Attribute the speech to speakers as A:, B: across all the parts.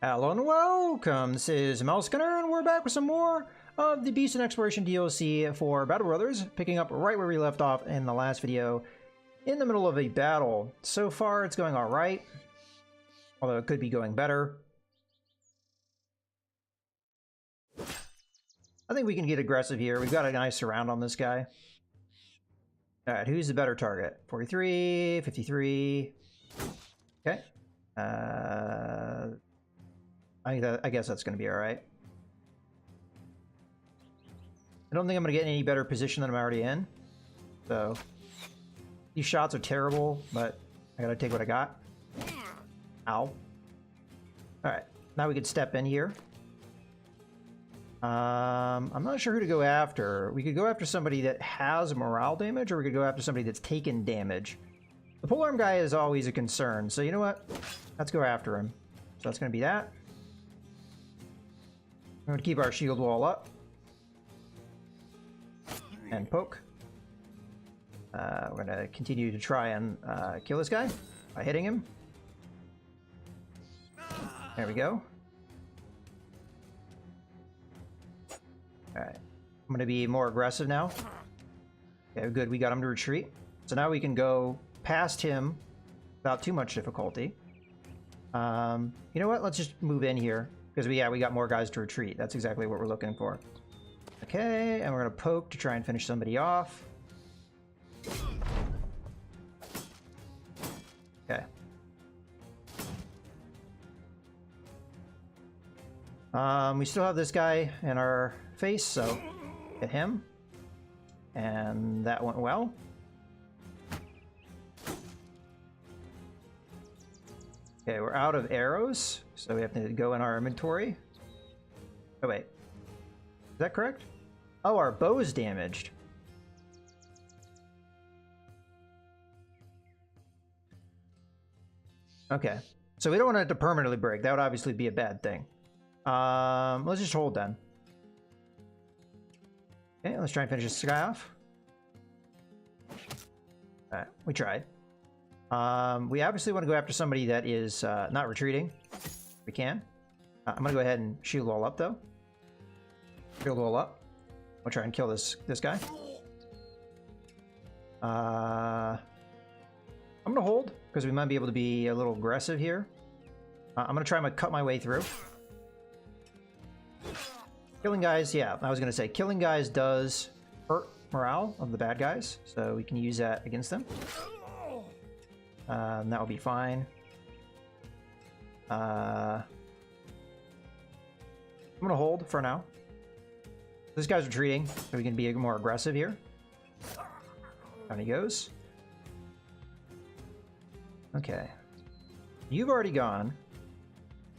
A: Hello and welcome, this is Mousegunner, and we're back with some more of the Beast and Exploration DLC for Battle Brothers, picking up right where we left off in the last video, in the middle of a battle. So far, it's going alright, although it could be going better. I think we can get aggressive here. We've got a nice surround on this guy. Alright, who's the better target? 43, 53. Okay. I guess that's going to be alright. I don't think I'm going to get any better position than I'm already in. So, these shots are terrible, but I gotta take what I got. Ow. Alright, now we could step in here. I'm not sure who to go after. We could go after somebody that has morale damage, or we could go after somebody that's taken damage. The polearm guy is always a concern, so you know what? Let's go after him. So that's going to be that. We're going to keep our shield wall up. And poke. We're going to continue to try and kill this guy by hitting him. There we go. Alright. I'm going to be more aggressive now. Okay, good. We got him to retreat. So now we can go past him without too much difficulty. You know what? Let's just move in here. Because we got more guys to retreat. That's exactly what we're looking for. Okay, and we're going to poke to try and finish somebody off. Okay. We still have this guy in our face, so hit him. And that went well. Okay, we're out of arrows, so we have to go in our inventory. Oh, wait. Is that correct? Oh, our bow is damaged. Okay. So we don't want it to permanently break. That would obviously be a bad thing. Let's just hold then. Okay, let's try and finish this guy off. Alright, we tried. We obviously want to go after somebody that is not retreating. We can. I'm going to go ahead and shield wall up, though. Shield wall up. We'll try and kill this guy. I'm going to hold, because we might be able to be a little aggressive here. I'm going to try and cut my way through. Killing guys, yeah, I was going to say, killing guys does hurt morale of the bad guys, so we can use that against them. That will be fine. I'm going to hold for now. This guy's retreating, so we can be more aggressive here. Down he goes. Okay. You've already gone.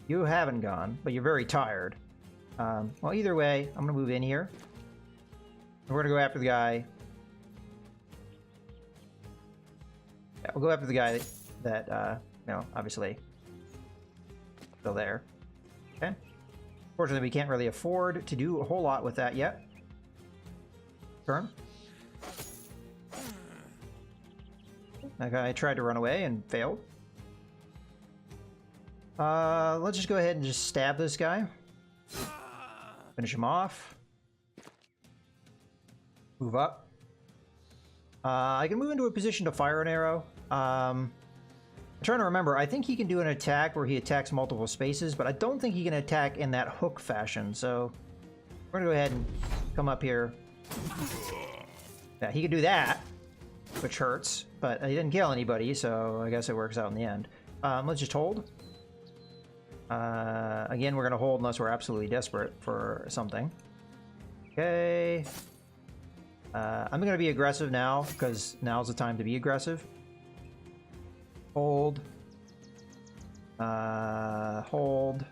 A: You haven't gone, but you're very tired. Well, either way, I'm going to move in here. We're going to go after the guy. Yeah, we'll go after the guy that, you know, obviously still there. Okay. Fortunately, we can't really afford to do a whole lot with that yet. Turn. That guy tried to run away and failed. Let's just go ahead and just stab this guy. Finish him off. Move up. I can move into a position to fire an arrow. I'm trying to remember. I think he can do an attack where he attacks multiple spaces, but I don't think he can attack in that hook fashion. So we're gonna go ahead and come up here. Yeah, he can do that, which hurts, but he didn't kill anybody, so I guess it works out in the end. Let's just hold. Again, we're gonna hold unless we're absolutely desperate for something. Okay. I'm gonna be aggressive now, because now's the time to be aggressive. Hold. Hold.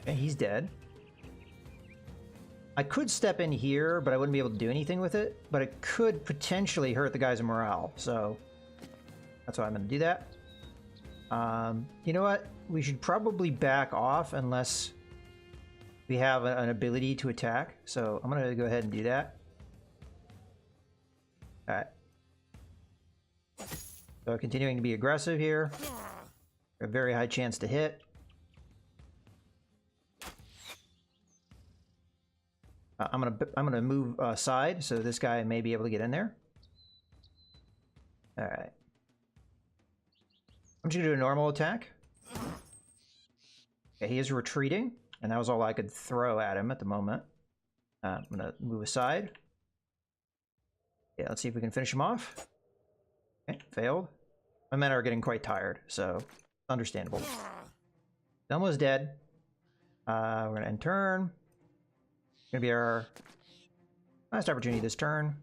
A: Okay, he's dead. I could step in here, but I wouldn't be able to do anything with it. But it could potentially hurt the guy's morale, so that's why I'm gonna do that. You know what? We should probably back off unless we have an ability to attack. So I'm going to go ahead and do that. Alright. So continuing to be aggressive here. A very high chance to hit. I'm gonna move aside so this guy may be able to get in there. All right. I'm just gonna do a normal attack. Okay, he is retreating, and that was all I could throw at him at the moment. I'm gonna move aside. Yeah, let's see if we can finish him off. Okay, failed. My men are getting quite tired, so understandable. Almost dead. We're gonna end turn. Gonna be our last opportunity this turn.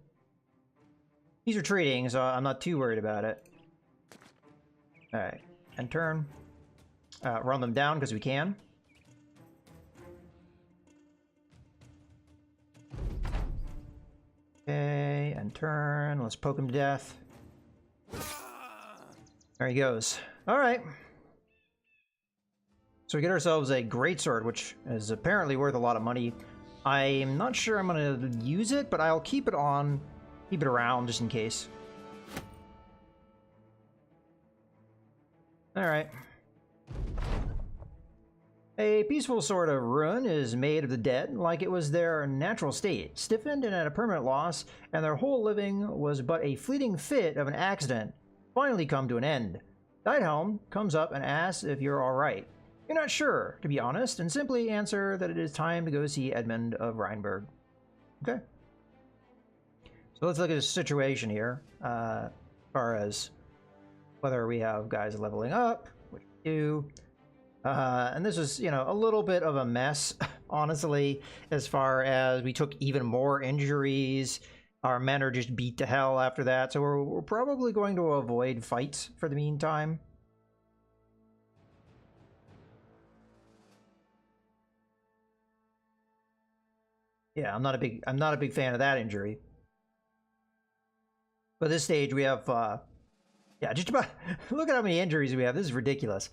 A: He's retreating, so I'm not too worried about it. Alright, end turn. Run them down because we can. Okay, end turn. Let's poke him to death. There he goes. Alright. So we get ourselves a greatsword, which is apparently worth a lot of money. I'm not sure I'm going to use it, but I'll keep it on, keep it around just in case. Alright. A peaceful sort of ruin is made of the dead, like it was their natural state, stiffened and at a permanent loss, and their whole living was but a fleeting fit of an accident, finally come to an end. Diethelm comes up and asks if you're alright. You're not sure, to be honest, and simply answer that it is time to go see Edmund of Rheinberg. Okay. So let's look at the situation here, as far as whether we have guys leveling up, which we do. And this is, you know, a little bit of a mess, honestly, as far as we took even more injuries. Our men are just beat to hell after that, so we're probably going to avoid fights for the meantime. Yeah, I'm not a big fan of that injury. But at this stage we have yeah, just about look at how many injuries we have. This is ridiculous.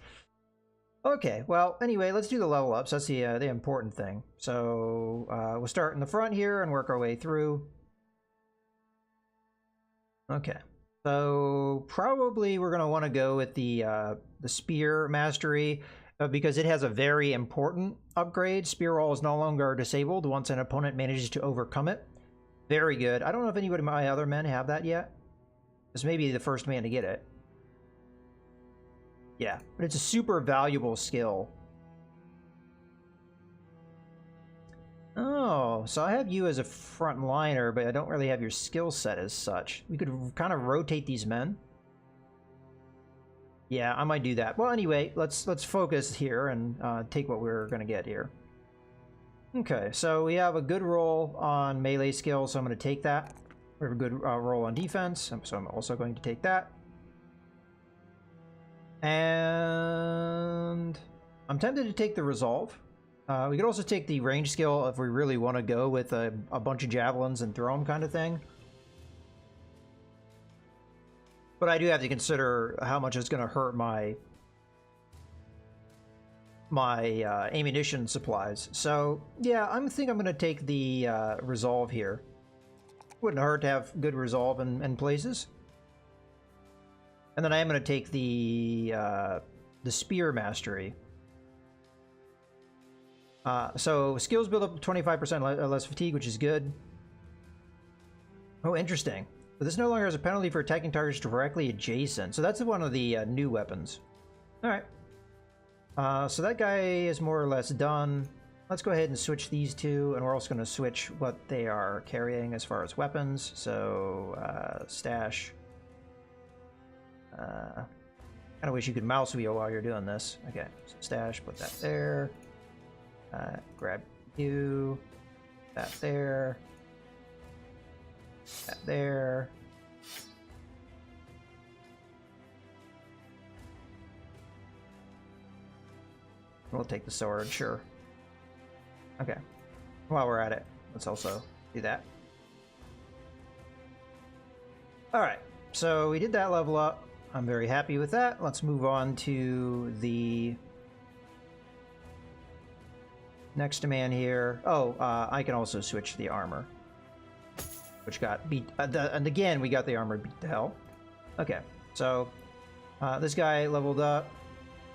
A: Okay, well, anyway, let's do the level ups. That's the important thing. So we'll start in the front here and work our way through. Okay, so probably we're gonna want to go with the spear mastery because it has a very important upgrade. Spear roll is no longer disabled once an opponent manages to overcome it. Very good. I don't know if anybody of my other men have that yet. This may be the first man to get it. Yeah, but it's a super valuable skill. Oh, so I have you as a front liner, but I don't really have your skill set as such. We could kind of rotate these men. Yeah, I might do that. Well, anyway, let's focus here and take what we're going to get here. Okay, so we have a good roll on melee skill, so I'm going to take that. We have a good roll on defense, so I'm also going to take that. And I'm tempted to take the resolve. We could also take the range skill if we really want to go with a bunch of javelins and throw them kind of thing. But I do have to consider how much it's going to hurt my ammunition supplies. So yeah, I think I'm going to take the resolve here. Wouldn't hurt to have good resolve in places. And then I am going to take the spear mastery. So skills build up 25% less fatigue, which is good. Oh, interesting. But this no longer has a penalty for attacking targets directly adjacent. So that's one of the new weapons. All right. So that guy is more or less done. Let's go ahead and switch these two, and we're also going to switch what they are carrying as far as weapons. So stash. Kind of wish you could mouse wheel while you're doing this. Okay, so stash, put that there. Grab you, that there, that there. We'll take the sword, sure. Okay, while we're at it, let's also do that. All right, so we did that level up. I'm very happy with that. Let's move on to the next demand here. Oh, I can also switch the armor, which got beat. And again, we got the armor beat to hell. Okay, so this guy leveled up.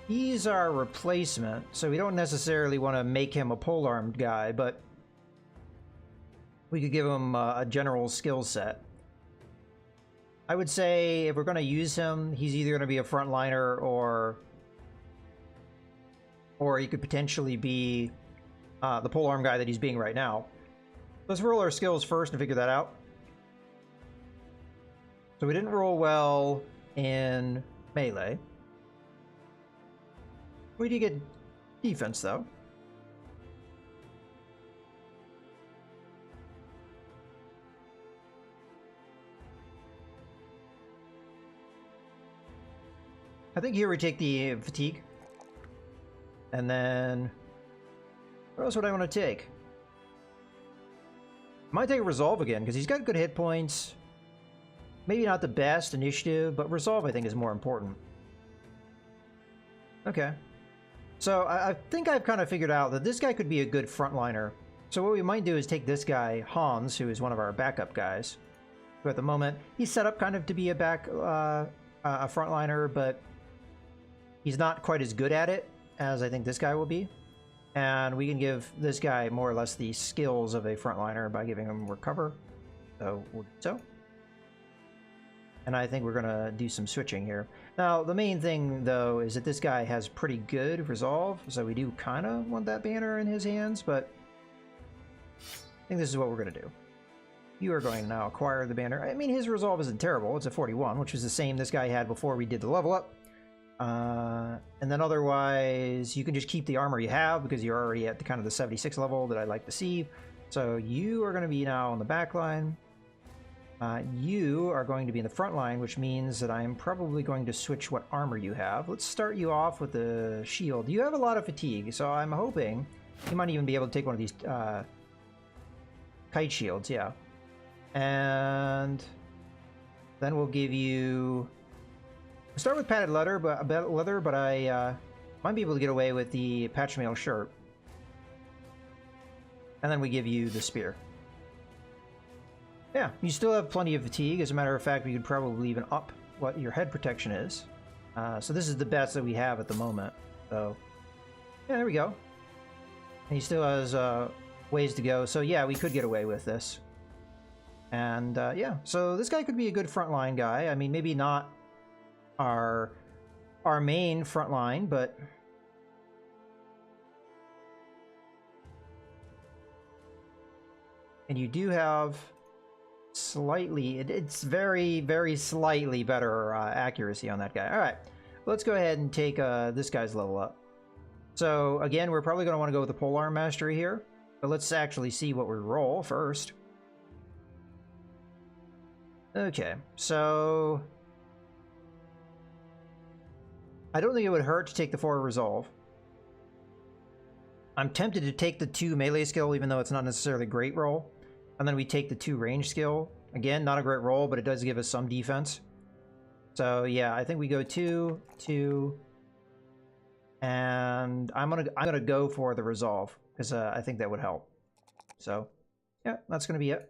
A: He's our replacement, so we don't necessarily want to make him a polearmed guy, but we could give him a general skill set. I would say if we're going to use him, he's either going to be a frontliner or he could potentially be the polearm guy that he's being right now. Let's roll our skills first and figure that out. So we didn't roll well in melee. We did get defense, though. I think here we take the fatigue. And then what else would I want to take? Might take a resolve again, because he's got good hit points. Maybe not the best initiative, but resolve I think is more important. Okay. So I think I've kind of figured out that this guy could be a good frontliner. So what we might do is take this guy, Hans, who is one of our backup guys. Who at the moment, he's set up kind of to be a frontliner, but he's not quite as good at it as I think this guy will be. And we can give this guy more or less the skills of a frontliner by giving him recover. So we'll do so. And I think we're going to do some switching here. Now, the main thing, though, is that this guy has pretty good resolve, so we do kind of want that banner in his hands, but I think this is what we're going to do. You are going to now acquire the banner. I mean, his resolve isn't terrible. It's a 41, which is the same this guy had before we did the level up. And then otherwise, you can just keep the armor you have because you're already at the kind of the 76 level that I like to see. So you are going to be now on the back line. You are going to be in the front line, which means that I'm probably going to switch what armor you have. Let's start you off with the shield. You have a lot of fatigue, so I'm hoping you might even be able to take one of these kite shields, yeah. And then we'll give you... We'll start with padded leather, but I might be able to get away with the patch mail shirt. And then we give you the spear. Yeah, you still have plenty of fatigue. As a matter of fact, we could probably even up what your head protection is. So this is the best that we have at the moment. So, yeah, there we go. And he still has ways to go. So yeah, we could get away with this. And yeah, so this guy could be a good frontline guy. I mean, maybe not our main frontline, but... And you do have... slightly, it's very, very slightly better accuracy on that guy. All right, let's go ahead and take this guy's level up. So again, we're probably going to want to go with the polearm mastery here, but let's actually see what we roll first. Okay, so I don't think it would hurt to take the 4 resolve. I'm tempted to take the 2 melee skill, even though it's not necessarily a great roll. And then we take the 2 range skill. Again, not a great roll, but it does give us some defense. So yeah, I think we go 2, 2, and I'm gonna go for the resolve because I think that would help. So yeah, that's gonna be it.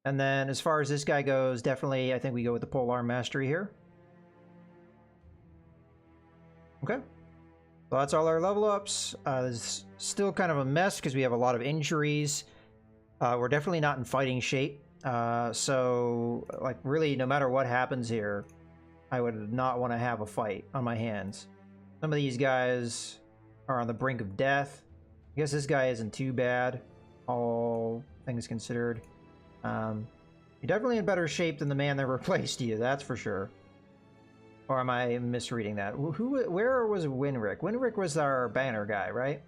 A: And then as far as this guy goes, definitely I think we go with the polearm mastery here. Okay. So that's all our level ups. It's still kind of a mess because we have a lot of injuries. We're definitely not in fighting shape. So, like, really, no matter what happens here, I would not want to have a fight on my hands. Some of these guys are on the brink of death. I guess this guy isn't too bad, all things considered. You're definitely in better shape than the man that replaced you, that's for sure. Or am I misreading that? Where was Winrick? Winrick was our banner guy, right?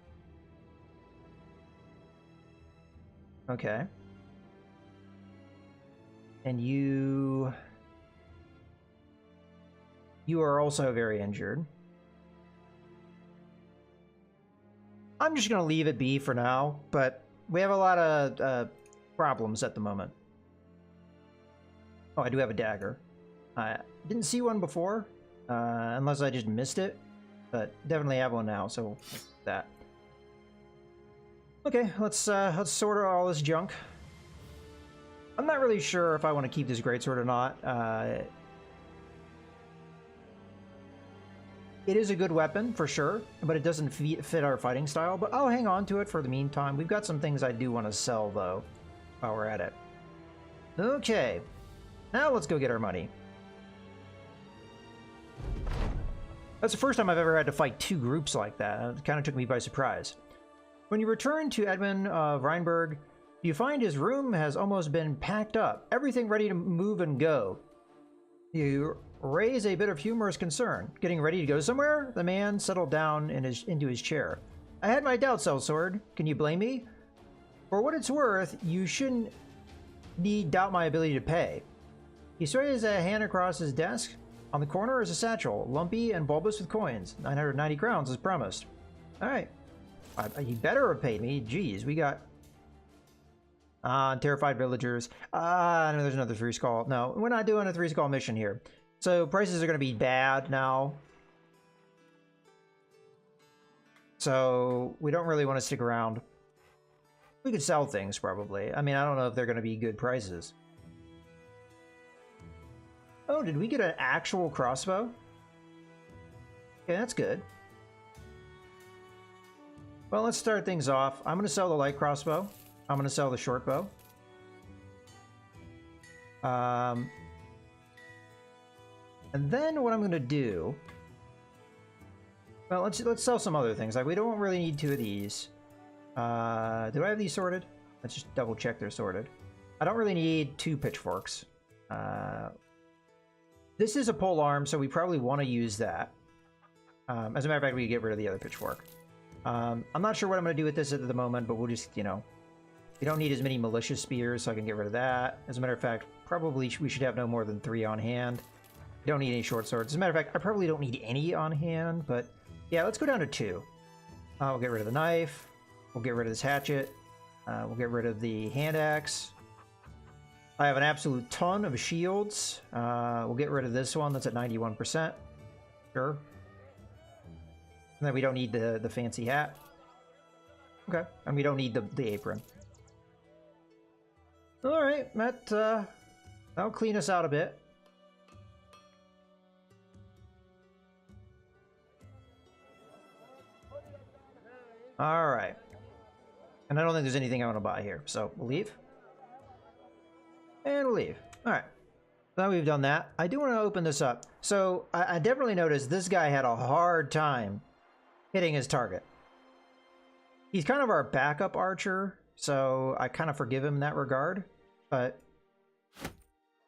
A: Okay. And you are also very injured. I'm just going to leave it be for now, but we have a lot of problems at the moment. Oh, I do have a dagger. I didn't see one before, unless I just missed it, but definitely have one now, so that. Okay, let's sort out all this junk. I'm not really sure if I want to keep this greatsword or not. It is a good weapon, for sure, but it doesn't fit our fighting style, but I'll hang on to it for the meantime. We've got some things I do want to sell, though, while we're at it. Okay, now let's go get our money. That's the first time I've ever had to fight two groups like that. It kind of took me by surprise. When you return to Edmund of Rheinberg, you find his room has almost been packed up, everything ready to move and go. You raise a bit of humorous concern. Getting ready to go somewhere? The man settled down into his chair. I had my doubts, Sellsword. Can you blame me? For what it's worth, you shouldn't need doubt my ability to pay. He sways a hand across his desk. On the corner is a satchel, lumpy and bulbous with coins. 990 crowns as promised. Alright. You better have paid me. Jeez, we got... terrified villagers. No, there's another 3 skull. No, we're not doing a 3 skull mission here. So prices are going to be bad now. So we don't really want to stick around. We could sell things, probably. I mean, I don't know if they're going to be good prices. Oh, did we get an actual crossbow? Okay, that's good. Well, let's start things off. I'm going to sell the light crossbow. I'm going to sell the short bow. And then what I'm going to do... Well, let's sell some other things. Like, we don't really need 2 of these. Do I have these sorted? Let's just double check they're sorted. I don't really need 2 pitchforks. This is a pole arm, so we probably want to use that. As a matter of fact, we can get rid of the other pitchfork. I'm not sure what I'm going to do with this at the moment, but we'll just, you know... We don't need as many malicious spears, so I can get rid of that. As a matter of fact, probably we should have no more than 3 on hand. We don't need any short swords. As a matter of fact, I probably don't need any on hand, but yeah, let's go down to 2. We'll get rid of the knife. We'll get rid of this hatchet. We'll get rid of the hand axe. I have an absolute ton of shields. We'll get rid of this one that's at 91%. Sure. And then we don't need the fancy hat. Okay. And we don't need the apron. Alright, that'll clean us out a bit. Alright. And I don't think there's anything I want to buy here, so we'll leave. And we'll leave. Alright. Now we've done that. I do want to open this up. So, I definitely noticed this guy had a hard time hitting his target. He's kind of our backup archer, so I kind of forgive him in that regard. But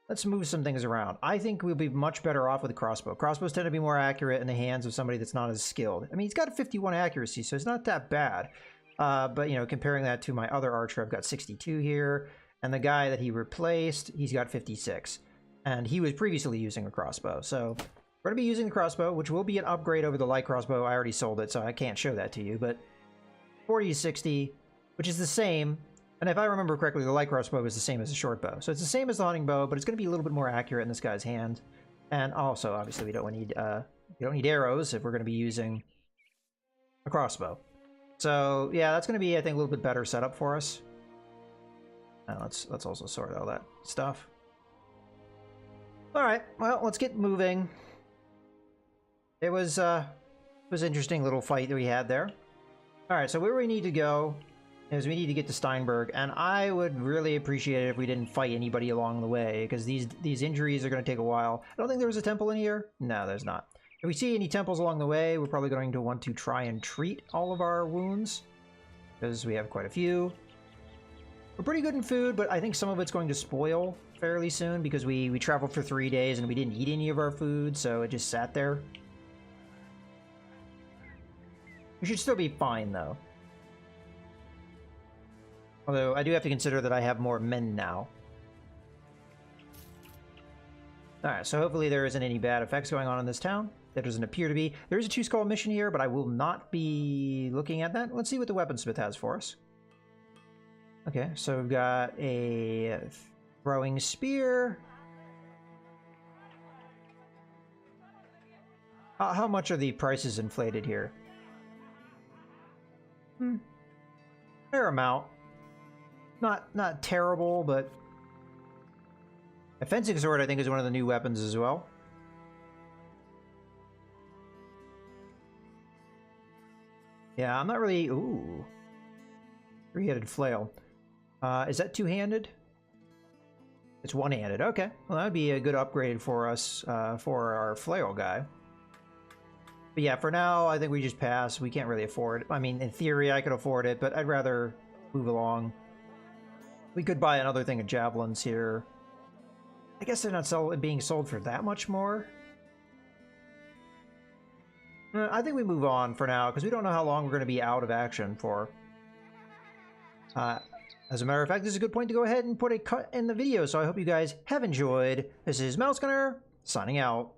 A: let's move some things around. I think we'll be much better off with a crossbow. Crossbows tend to be more accurate in the hands of somebody that's not as skilled. I mean, he's got a 51 accuracy, so it's not that bad. But, you know, comparing that to my other archer, I've got 62 here. And the guy that he replaced, he's got 56. And he was previously using a crossbow. So we're going to be using the crossbow, which will be an upgrade over the light crossbow. I already sold it, so I can't show that to you. But 40 to 60, which is the same. And if I remember correctly, the light crossbow is the same as the short bow. So it's the same as the hunting bow, but it's going to be a little bit more accurate in this guy's hand. And also, obviously, we don't need arrows if we're going to be using a crossbow. So yeah, that's going to be, I think, a little bit better setup for us. Let's also sort all that stuff. All right, well, let's get moving. It was an interesting little fight that we had there. All right, so where we need to go is we need to get to Steinberg, and I would really appreciate it if we didn't fight anybody along the way, because these injuries are going to take a while. I don't think there was a temple in here. No, there's not. If we see any temples along the way, we're probably going to want to try and treat all of our wounds, because we have quite a few. We're pretty good in food, but I think some of it's going to spoil fairly soon, because we traveled for 3 days and we didn't eat any of our food, so it just sat there. We should still be fine, though. Although, I do have to consider that I have more men now. Alright, so hopefully there isn't any bad effects going on in this town. There doesn't appear to be. There is a 2-skull mission here, but I will not be looking at that. Let's see what the weaponsmith has for us. Okay, so we've got a throwing spear. How much are the prices inflated here? Fair amount. Not terrible, but a fencing sword I think is one of the new weapons as well. Yeah, I'm not really... Ooh. Three-headed flail. Is that two-handed? It's one-handed. Okay. Well, that would be a good upgrade for us, for our flail guy. But yeah, for now, I think we just pass. We can't really afford it. I mean, in theory, I could afford it, but I'd rather move along. We could buy another thing of javelins here. I guess they're not being sold for that much more. I think we move on for now, because we don't know how long we're going to be out of action for. As a matter of fact, this is a good point to go ahead and put a cut in the video, so I hope you guys have enjoyed. This is Mouse Gunner, signing out.